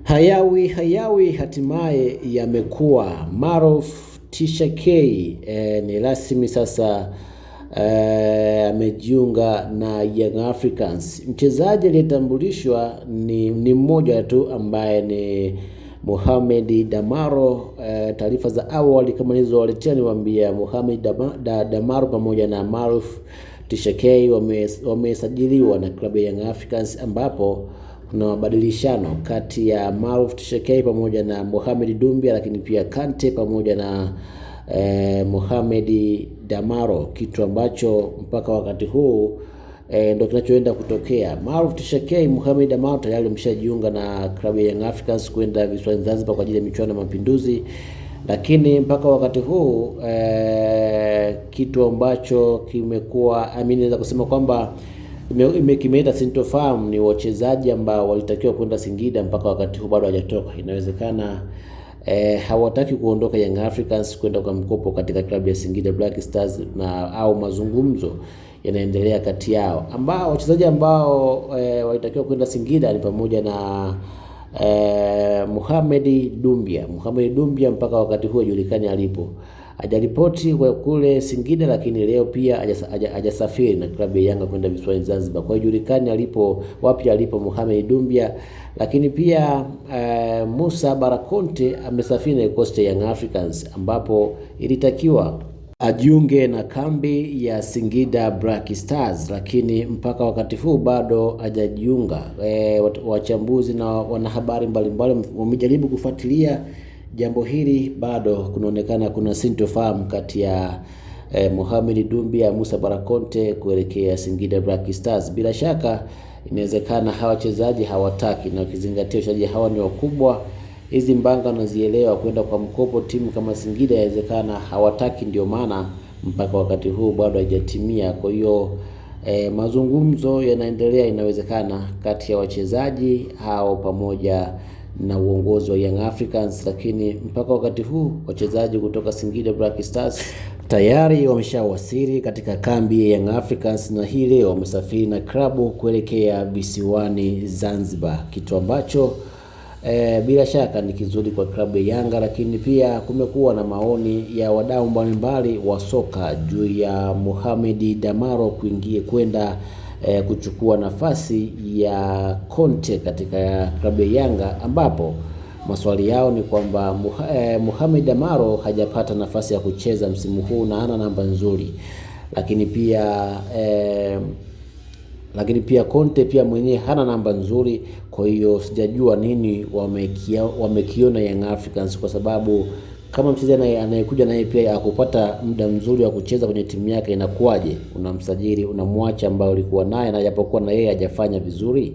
Hayawi hatimaye yamekuwa. Maruf Tishakei ni rasmi sasa amejiunga na Young Africans. Mchezaji aliyetambulishwa ni mmoja tu ambaye ni Mohamed Damaro. Taarifa za awali kama nilizowaletea niwaambia Mohamed Damaro pamoja na Maruf Tishakei wamesajiliwa na klabu ya Young Africans, ambapo kuna mabadilishano kati ya Maruf Tishakei pamoja na Mohamed Dumbia, lakini pia Kante pamoja na Mohamed Damaro, kitu ambacho mpaka wakati huu ndio kinachoenda kutokea. Maruf Tishakei, Mohamed Damaro tayari wameshajiunga na klabu ya Young Africans kwenda visiwani Zanzibar kwa ajili ya michuano ya Mapinduzi, lakini mpaka wakati huu kitu ambacho kimekuwa naweza kusema kwamba kimeleta sintofahamu ni wachezaji ambao walitakiwa kwenda Singida mpaka wakati huu bado hawajatoka. Inawezekana hawataki kuondoka Young Africans kwenda kwa mkopo katika klabu ya Singida Black Stars, au mazungumzo yanaendelea kati yao. Wachezaji ambao walitakiwa kwenda Singida ni pamoja na Mohamed Dumbia mpaka wakati huo hajulikani alipo. Hajaripoti kule Singida, lakini leo pia hajasafiri na klabu ya Yanga kwenda visiwani Zanzibar. Kwa hiyo hajulikani wapi alipo Mohamed Dumbia. Lakini pia Musa Barakonte amesafiri na kikosi cha Young Africans, ambapo ilitakiwa ajiunge na kambi ya Singida Black Stars, lakini mpaka wakati huu bado hajajiunga. Wachambuzi na wanahabari mbalimbali wamejaribu kufuatilia jambo hili, bado kunaonekana kuna sintofahamu kati ya Mohamed Dumbia, Musa Barakonte kuelekea Singida Black Stars. Bila shaka inawezekana hawa wachezaji hawataki, na ukizingatia wachezaji hawa ni wakubwa, hizi mbanga wanazielewa, kwenda kwa mkopo timu kama Singida inawezekana hawataki, ndio maana mpaka wakati huu bado haijatimia. Kwa hiyo mazungumzo yanaendelea, inawezekana kati ya wachezaji hao pamoja na uongozi wa Young Africans, lakini mpaka wakati huu wachezaji kutoka Singida Black Stars tayari wameshawasili katika kambi ya Young Africans, na hii leo wamesafiri na klabu kuelekea visiwani Zanzibar, kitu ambacho bila shaka ni kizuri kwa klabu ya Yanga. Lakini pia kumekuwa na maoni ya wadau mbalimbali wa soka juu ya Mohamed Damaro kwenda kuchukua nafasi ya Conte katika klabu ya Yanga, ambapo maswali yao ni kwamba Mohamed Damaro hajapata nafasi ya kucheza msimu huu na hana namba nzuri, lakini pia Conte pia mwenyewe hana namba nzuri. Kwa hiyo sijajua nini wamekiona Young Africans, kwa sababu kama mchezaji anayekuja naye pia akupata muda mzuri wa kucheza kwenye timu yake, inakuwaje unamsajili unamwacha ambao ulikuwa naye na japokuwa na yeye hajafanya vizuri?